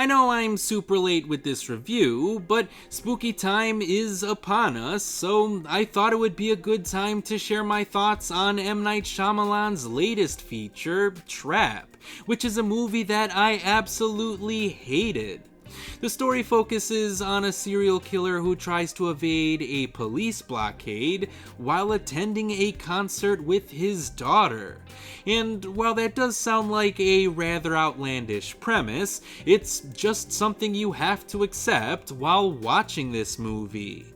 I know I'm super late with this review, but spooky time is upon us, so I thought it would be a good time to share my thoughts on M. Night Shyamalan's latest feature, Trap, which is a movie that I absolutely hated. The story focuses on a serial killer who tries to evade a police blockade while attending a concert with his daughter. And while that does sound like a rather outlandish premise, it's just something you have to accept while watching this movie.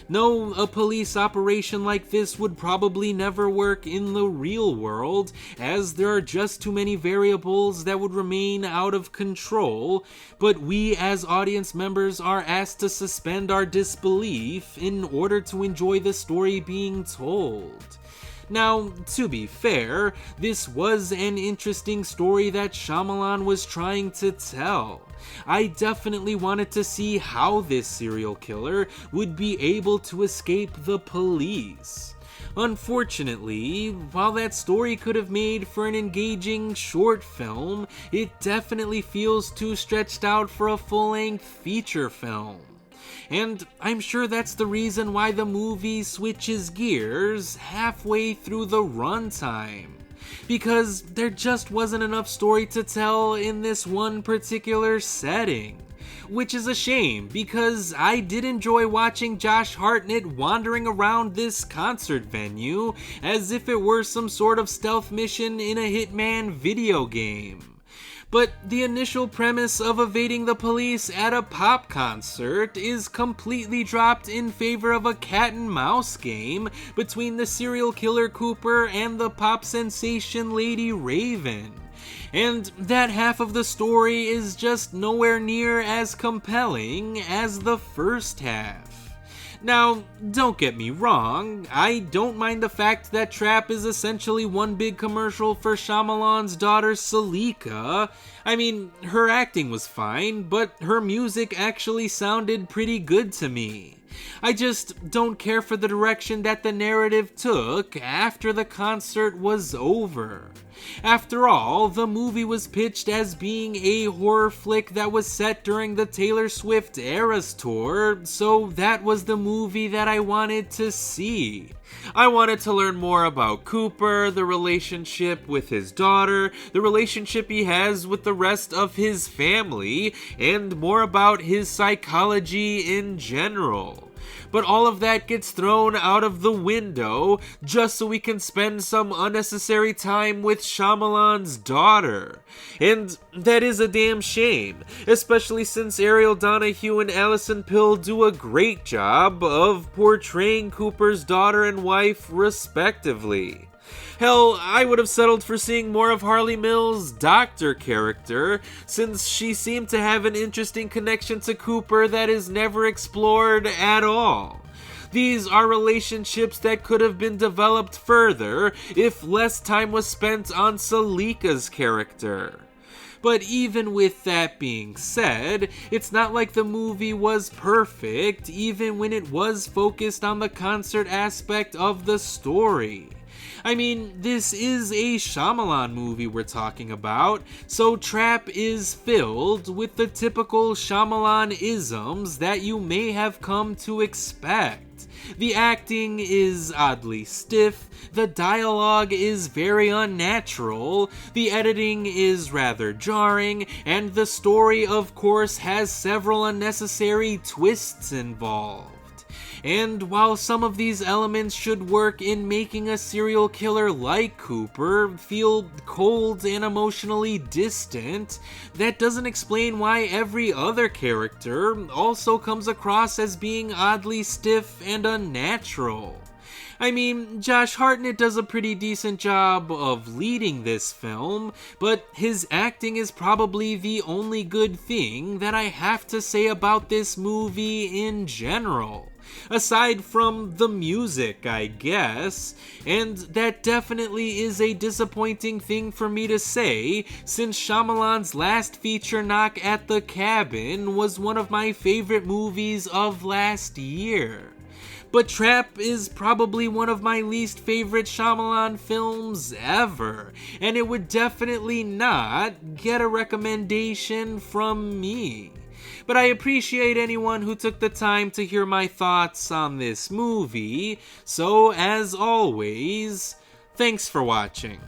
No, a police operation like this would probably never work in the real world, as there are just too many variables that would remain out of control, but we as audience members are asked to suspend our disbelief in order to enjoy the story being told. Now, to be fair, this was an interesting story that Shyamalan was trying to tell. I definitely wanted to see how this serial killer would be able to escape the police. Unfortunately, while that story could have made for an engaging short film, it definitely feels too stretched out for a full-length feature film. And I'm sure that's the reason why the movie switches gears halfway through the runtime. Because there just wasn't enough story to tell in this one particular setting. Which is a shame, because I did enjoy watching Josh Hartnett wandering around this concert venue as if it were some sort of stealth mission in a Hitman video game. But the initial premise of evading the police at a pop concert is completely dropped in favor of a cat and mouse game between the serial killer Cooper and the pop sensation Lady Raven. And that half of the story is just nowhere near as compelling as the first half. Now, don't get me wrong, I don't mind the fact that Trap is essentially one big commercial for Shyamalan's daughter Salika. I mean, her acting was fine, but her music actually sounded pretty good to me. I just don't care for the direction that the narrative took after the concert was over. After all, the movie was pitched as being a horror flick that was set during the Taylor Swift Eras tour, so that was the movie that I wanted to see. I wanted to learn more about Cooper, the relationship with his daughter, the relationship he has with the rest of his family, and more about his psychology in general. But all of that gets thrown out of the window just so we can spend some unnecessary time with Shyamalan's daughter. And that is a damn shame, especially since Ariel Donahue and Alison Pill do a great job of portraying Cooper's daughter and wife respectively. Hell, I would have settled for seeing more of Harley Mills' doctor character, since she seemed to have an interesting connection to Cooper that is never explored at all. These are relationships that could have been developed further if less time was spent on Salika's character. But even with that being said, it's not like the movie was perfect, even when it was focused on the concert aspect of the story. I mean, this is a Shyamalan movie we're talking about, so Trap is filled with the typical Shyamalan-isms that you may have come to expect. The acting is oddly stiff, the dialogue is very unnatural, the editing is rather jarring, and the story, of course, has several unnecessary twists involved. And while some of these elements should work in making a serial killer like Cooper feel cold and emotionally distant, that doesn't explain why every other character also comes across as being oddly stiff and unnatural. I mean, Josh Hartnett does a pretty decent job of leading this film, but his acting is probably the only good thing that I have to say about this movie in general. Aside from the music, I guess, and that definitely is a disappointing thing for me to say, since Shyamalan's last feature, Knock at the Cabin, was one of my favorite movies of last year. But Trap is probably one of my least favorite Shyamalan films ever, and it would definitely not get a recommendation from me. But I appreciate anyone who took the time to hear my thoughts on this movie, so as always, thanks for watching.